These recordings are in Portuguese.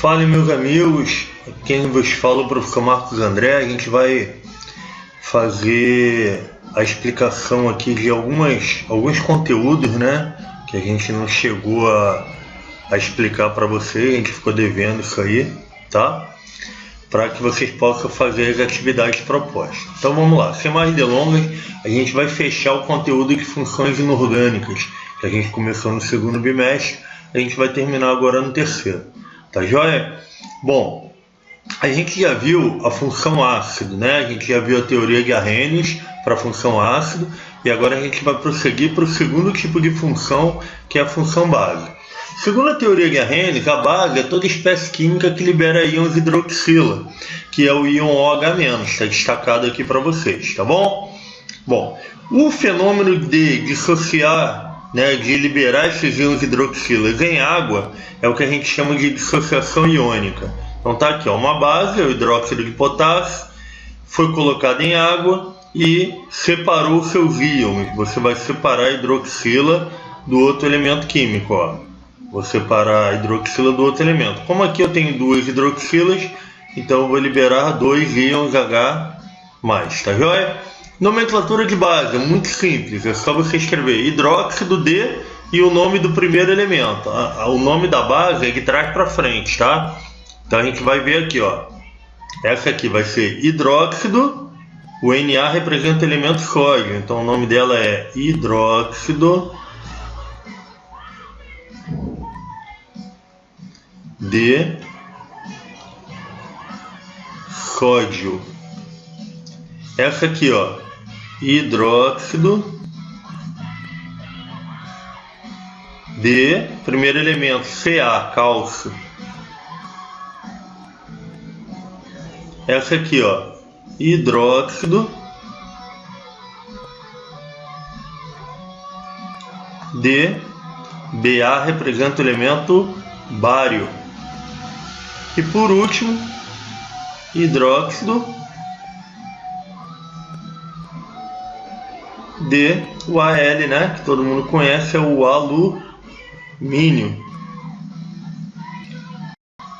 Fala, meus amigos, quem vos fala é o professor Marcos André. A gente vai fazer a explicação aqui de alguns conteúdos, né, que a gente não chegou a explicar para vocês, a gente ficou devendo isso aí, tá? Para que vocês possam fazer as atividades propostas. Então vamos lá, sem mais delongas, a gente vai fechar o conteúdo de funções inorgânicas, que a gente começou no segundo bimestre, a gente vai terminar agora no terceiro. Tá joia? Bom, a gente já viu a função ácido, né? A gente já viu a teoria de Arrhenius para a função ácido, e agora a gente vai prosseguir para o segundo tipo de função, que é a função base. Segundo a teoria de Arrhenius, a base é toda espécie química que libera íons hidroxila, que é o íon OH-, está destacado aqui para vocês, tá bom? Bom, o fenômeno de dissociar, né, de liberar esses íons hidroxilas em água é o que a gente chama de dissociação iônica. Então tá aqui, ó, uma base, o hidróxido de potássio, foi colocado em água e separou seus íons. Você vai separar a hidroxila do outro elemento químico, ó. Vou separar a hidroxila do outro elemento. Como aqui eu tenho duas hidroxilas, então eu vou liberar dois íons H+, tá joia? Nomenclatura de base, é muito simples, é só você escrever hidróxido de e o nome do primeiro elemento. O nome da base é de trás para frente, tá? Então a gente vai ver aqui, ó. Essa aqui vai ser hidróxido, o Na representa o elemento sódio, então o nome dela é hidróxido de sódio. Essa aqui, ó, hidróxido de primeiro elemento Ca, cálcio. Essa aqui, ó, hidróxido de Ba, representa o elemento bário. E por último, hidróxido de o Al, né, que todo mundo conhece, é o alumínio.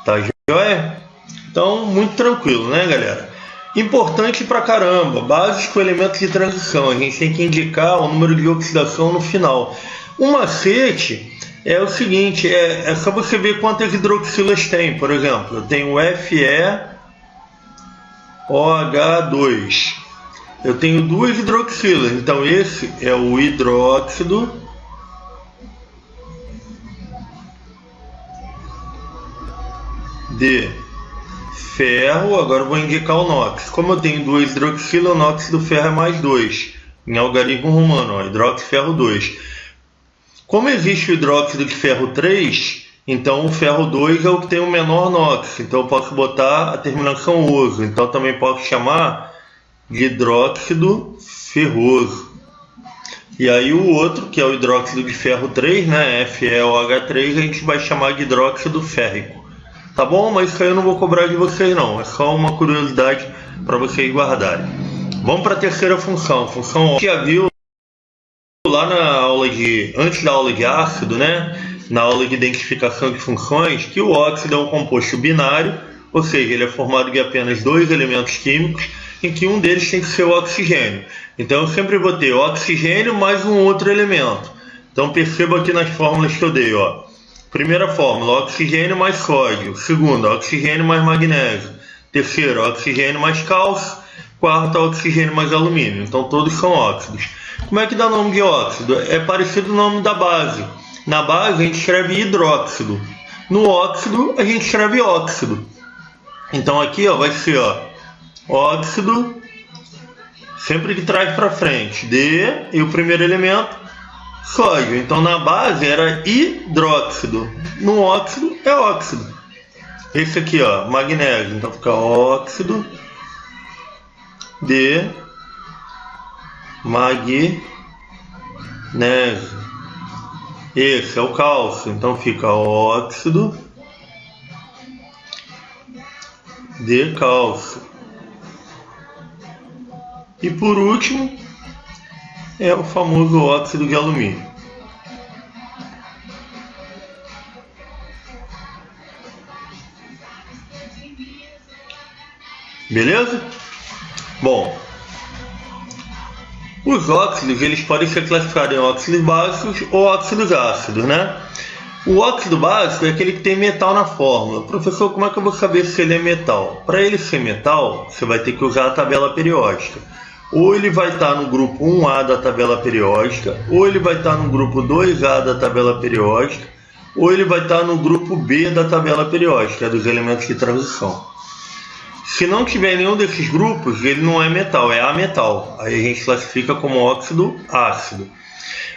Tá joia? Então, muito tranquilo, né, galera? Importante pra caramba, bases com elementos de transição. A gente tem que indicar o número de oxidação no final. Um macete é o seguinte, é só você ver quantas hidroxilas tem. Por exemplo, eu tenho FeOH2. Eu tenho duas hidroxilas, então esse é o hidróxido de ferro. Agora eu vou indicar o NOx. Como eu tenho duas hidroxilas, o NOx do ferro é mais 2. Em algarismo romano, ó, hidroxiferro 2. Como existe o hidróxido de ferro 3, então o ferro 2 é o que tem o menor NOx. Então eu posso botar a terminação oso. Então também posso chamar de hidróxido ferroso. E aí o outro, que é o hidróxido de ferro 3, né, FeOH3, a gente vai chamar de hidróxido férrico. Tá bom? Mas isso aí eu não vou cobrar de vocês não, é só uma curiosidade para vocês guardarem. Vamos para a terceira função. Função, já viu lá na aula antes da aula de ácido, né, na aula de identificação de funções, que o óxido é um composto binário, ou seja, ele é formado de apenas dois elementos químicos, em que um deles tem que ser o oxigênio. Então eu sempre vou ter oxigênio mais um outro elemento. Então perceba aqui nas fórmulas que eu dei, ó. Primeira fórmula, oxigênio mais sódio. Segunda, oxigênio mais magnésio. Terceira, oxigênio mais cálcio. Quarta, oxigênio mais alumínio. Então todos são óxidos. Como é que dá nome de óxido? É parecido com o nome da base. Na base a gente escreve hidróxido. No óxido a gente escreve óxido. Então aqui, ó, vai ser, ó, óxido, sempre de trás para frente, D e o primeiro elemento sódio. Então na base era hidróxido, no óxido é óxido. Esse aqui, ó, magnésio, então fica óxido de magnésio. Esse é o cálcio, então fica óxido de cálcio. E por último é o famoso óxido de alumínio. Beleza? Bom, os óxidos eles podem ser classificados em óxidos básicos ou óxidos ácidos, né? O óxido básico é aquele que tem metal na fórmula. Professor, como é que eu vou saber se ele é metal? Para ele ser metal, você vai ter que usar a tabela periódica. Ou ele vai estar no grupo 1A da tabela periódica, ou ele vai estar no grupo 2A da tabela periódica, ou ele vai estar no grupo B da tabela periódica, dos elementos de transição. Se não tiver nenhum desses grupos, ele não é metal, é ametal. Aí a gente classifica como óxido ácido.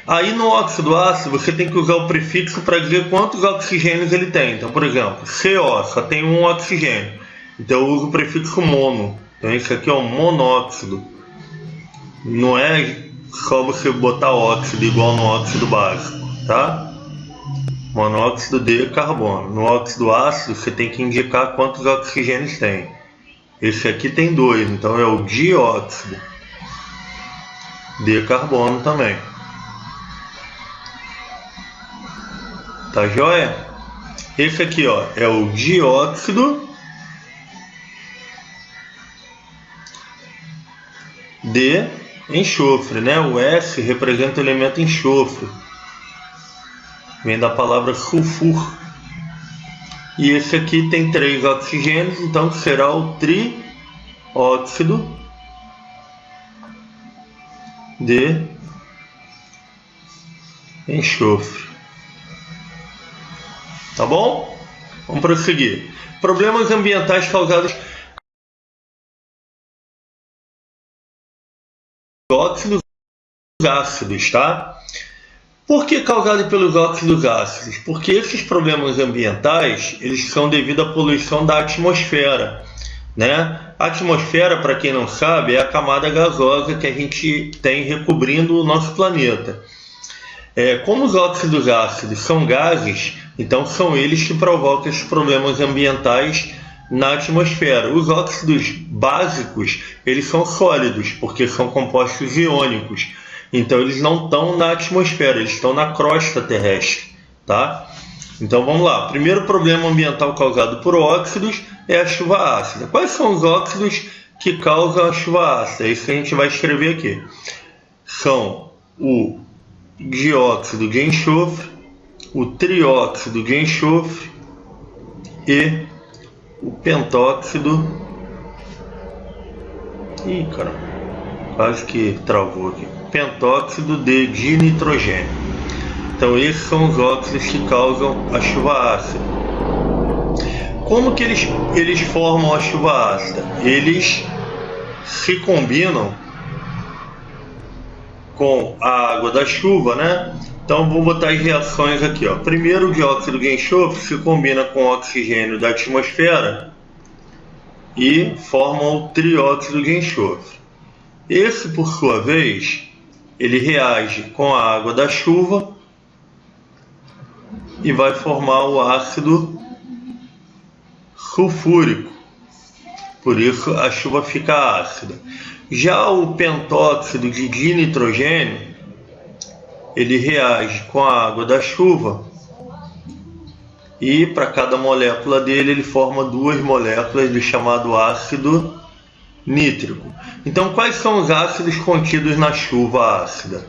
Aí no óxido ácido você tem que usar o prefixo para dizer quantos oxigênios ele tem. Então, por exemplo, CO só tem um oxigênio. Então eu uso o prefixo mono. Então esse aqui é um monóxido. Não é só você botar óxido igual no óxido básico, tá? Monóxido de carbono. No óxido ácido você tem que indicar quantos oxigênios tem. Esse aqui tem 2, então é o dióxido de carbono também. Tá joia? Esse aqui, ó, é o dióxido de enxofre, né? O S representa o elemento enxofre. Vem da palavra sulfur. E esse aqui tem 3 oxigênios, então será o trióxido de enxofre. Tá bom? Vamos prosseguir. Problemas ambientais causados por óxidos ácidos, tá? Por que causado pelos óxidos ácidos? Porque esses problemas ambientais, eles são devido à poluição da atmosfera, né? A atmosfera, para quem não sabe, é a camada gasosa que a gente tem recobrindo o nosso planeta. Como os óxidos ácidos são gases, então são eles que provocam esses problemas ambientais na atmosfera. Os óxidos básicos, eles são sólidos, porque são compostos iônicos. Então eles não estão na atmosfera, eles estão na crosta terrestre, tá? Então vamos lá. Primeiro problema ambiental causado por óxidos é a chuva ácida. Quais são os óxidos que causam a chuva ácida? É isso que a gente vai escrever aqui. São o dióxido de enxofre, o trióxido de enxofre e o pentóxido. Ih, caramba, quase que travou aqui. Pentóxido de dinitrogênio. Então esses são os óxidos que causam a chuva ácida. Como que eles formam a chuva ácida? Eles se combinam com a água da chuva, né? Então vou botar as reações aqui, ó. Primeiro, o dióxido de enxofre se combina com o oxigênio da atmosfera e forma o trióxido de enxofre. Esse, por sua vez, ele reage com a água da chuva e vai formar o ácido sulfúrico. Por isso a chuva fica ácida. Já o pentóxido de dinitrogênio, ele reage com a água da chuva e para cada molécula dele ele forma 2 moléculas do chamado ácido nítrico. Então quais são os ácidos contidos na chuva ácida?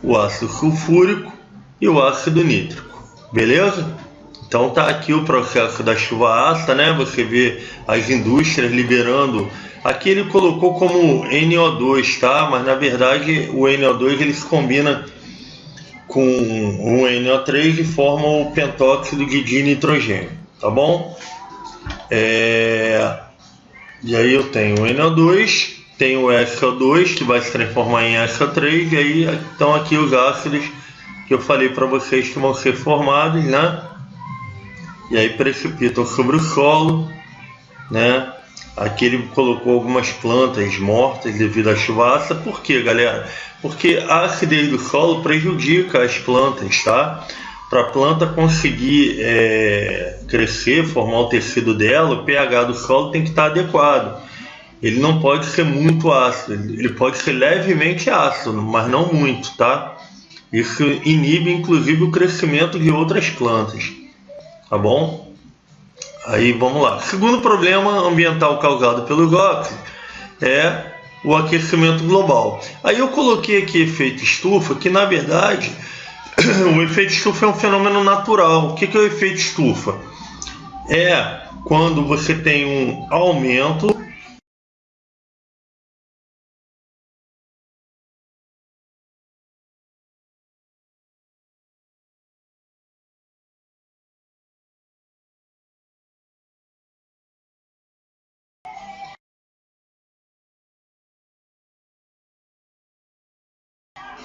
O ácido sulfúrico e o ácido nítrico. Beleza? Então tá aqui o processo da chuva ácida, né? Você vê as indústrias liberando. Aqui ele colocou como NO2, tá? Mas na verdade o NO2 ele se combina com o NO3 e forma o pentóxido de dinitrogênio, tá bom? E aí eu tenho o NO2, tenho o SO2 que vai se transformar em SO3, e aí estão aqui os ácidos que eu falei para vocês que vão ser formados, né? E aí precipitam sobre o solo, né? Aqui ele colocou algumas plantas mortas devido à chuva ácida. Por quê, galera? Porque a acidez do solo prejudica as plantas, tá? Para a planta conseguir crescer, formar o tecido dela, o pH do solo tem que estar adequado. Ele não pode ser muito ácido, ele pode ser levemente ácido, mas não muito, tá? Isso inibe inclusive o crescimento de outras plantas, tá bom? Aí vamos lá. Segundo problema ambiental causado pelos óxidos é o aquecimento global. Aí eu coloquei aqui efeito estufa, que na verdade o efeito estufa é um fenômeno natural. O que é o efeito estufa? É quando você tem um aumento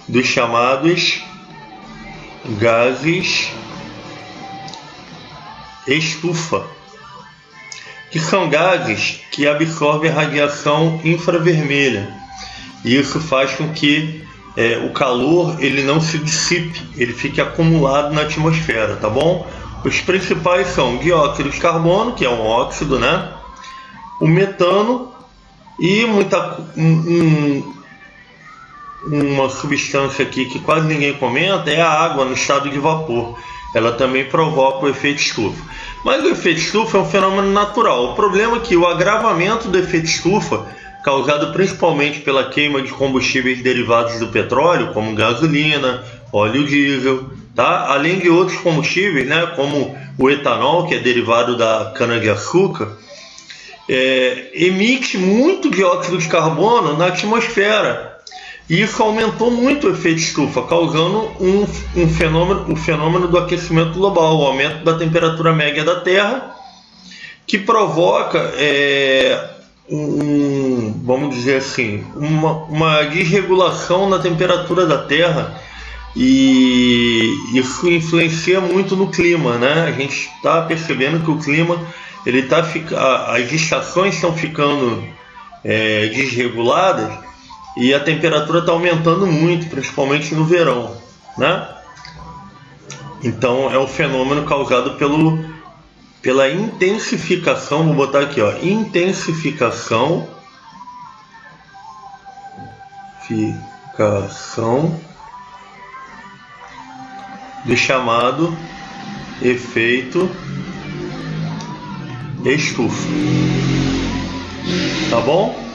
dos chamados gases estufa, que são gases que absorvem a radiação infravermelha. E isso faz com que o calor ele não se dissipe, ele fique acumulado na atmosfera, tá bom? Os principais são o dióxido de carbono, que é um óxido, né? O metano e uma substância aqui que quase ninguém comenta é a água no estado de vapor. Ela também provoca o efeito estufa. Mas o efeito estufa é um fenômeno natural. O problema é que o agravamento do efeito estufa, causado principalmente pela queima de combustíveis derivados do petróleo, como gasolina, óleo diesel, tá? Além de outros combustíveis, né, como o etanol, que é derivado da cana-de-açúcar, emite muito dióxido de carbono na atmosfera. E isso aumentou muito o efeito estufa, causando o fenômeno do aquecimento global, o aumento da temperatura média da Terra, que provoca, vamos dizer assim, uma desregulação na temperatura da Terra, e isso influencia muito no clima, né? A gente está percebendo que o clima, as estações estão ficando desreguladas, e a temperatura está aumentando muito, principalmente no verão, né? Então é um fenômeno causado pela intensificação, vou botar aqui, ó, intensificação do chamado efeito estufa, tá bom?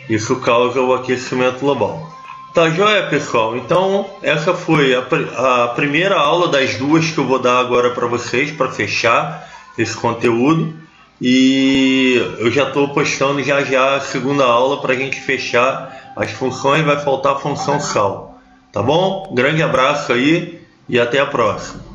Isso causa o aquecimento global. Tá joia, pessoal? Então essa foi a primeira aula das duas que eu vou dar agora para vocês, para fechar esse conteúdo. E eu já estou postando já a segunda aula para a gente fechar as funções. Vai faltar a função sal. Tá bom? Grande abraço aí e até a próxima.